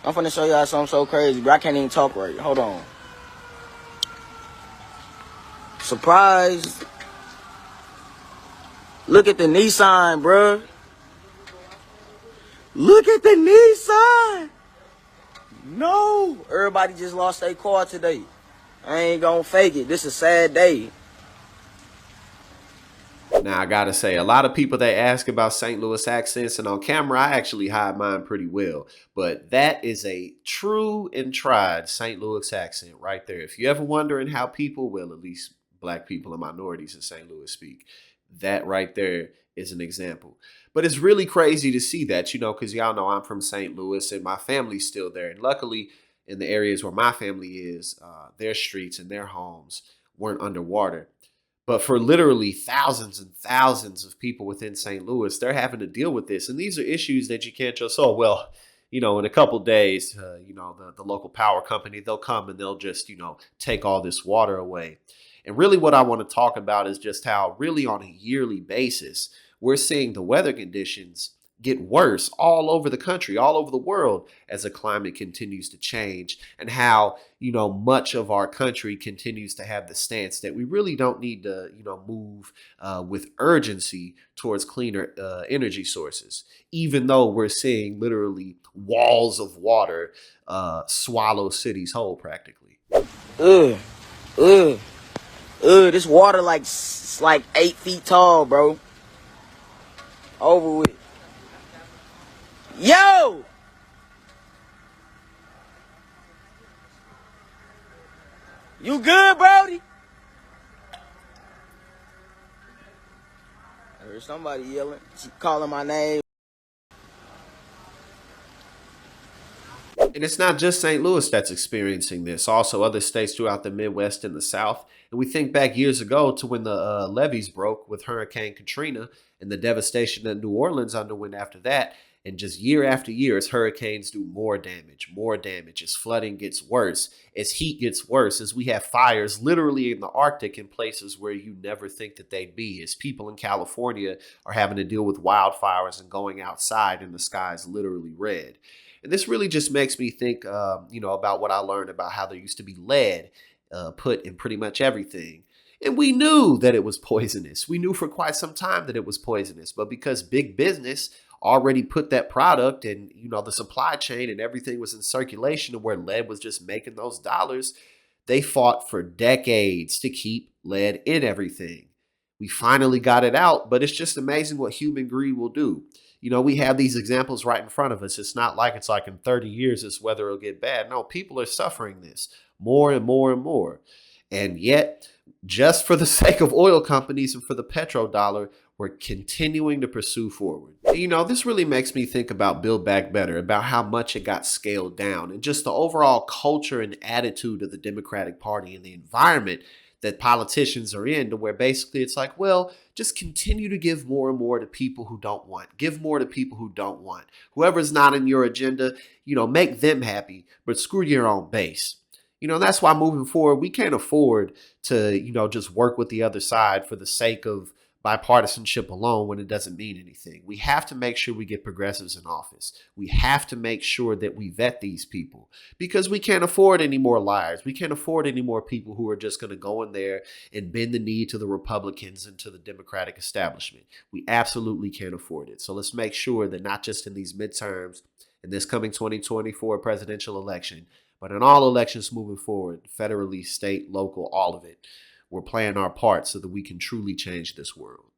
I'm finna show y'all something so crazy, bro. I can't even talk right. Hold on. Surprise. Look at the Nissan, bro. Look at the Nissan. No. Everybody just lost their car today. I ain't gonna fake it. This is a sad day. Now, I gotta say, a lot of people that ask about St. Louis accents, and on camera, I actually hide mine pretty well. But that is a true and tried St. Louis accent right there. If you're ever wondering how people, well, at least black people and minorities in St. Louis speak, that right there is an example. But it's really crazy to see that, because y'all know I'm from St. Louis and my family's still there. And luckily, in the areas where my family is, their streets and their homes weren't underwater. But for literally thousands and thousands of people within St. Louis, they're having to deal with this. And these are issues that you can't just, oh, well, in a couple days, the local power company, they'll come and they'll just, take all this water away. And really what I want to talk about is just how really on a yearly basis, we're seeing the weather conditions get worse all over the country, all over the world as the climate continues to change, and how, much of our country continues to have the stance that we really don't need to, move with urgency towards cleaner energy sources, even though we're seeing literally walls of water swallow cities whole practically. Ugh. Ugh. Ugh. This water like 8 feet tall, bro. Over with. Yo! You good, Brody? I heard somebody yelling. She calling my name. And it's not just St. Louis that's experiencing this. Also, other states throughout the Midwest and the South. And we think back years ago to when the levees broke with Hurricane Katrina and the devastation that New Orleans underwent after that. And just year after year, as hurricanes do more damage, as flooding gets worse, as heat gets worse, as we have fires literally in the Arctic in places where you never think that they'd be, as people in California are having to deal with wildfires and going outside and the sky's literally red. And this really just makes me think, about what I learned about how there used to be lead put in pretty much everything. And we knew that it was poisonous. We knew for quite some time that it was poisonous. But because big business already put that product and, the supply chain and everything was in circulation and where lead was just making those dollars, they fought for decades to keep lead in everything. We finally got it out, but it's just amazing what human greed will do. We have these examples right in front of us. It's not like it's like in 30 years this weather will get bad. No, people are suffering this more and more and more. And yet, just for the sake of oil companies and for the petrodollar, we're continuing to pursue forward. This really makes me think about Build Back Better, about how much it got scaled down, and just the overall culture and attitude of the Democratic Party and the environment that politicians are in, to where basically it's like, well, just continue to give more and more to people who don't want. Give more to people who don't want. Whoever's not in your agenda, make them happy, but screw your own base. That's why moving forward, we can't afford to, just work with the other side for the sake of bipartisanship alone when it doesn't mean anything. We have to make sure we get progressives in office. We have to make sure that we vet these people, because we can't afford any more liars. We can't afford any more people who are just going to go in there and bend the knee to the Republicans and to the Democratic establishment. We absolutely can't afford it. So let's make sure that not just in these midterms, in this coming 2024 presidential election, but in all elections moving forward, federally, state, local, all of it, we're playing our part so that we can truly change this world.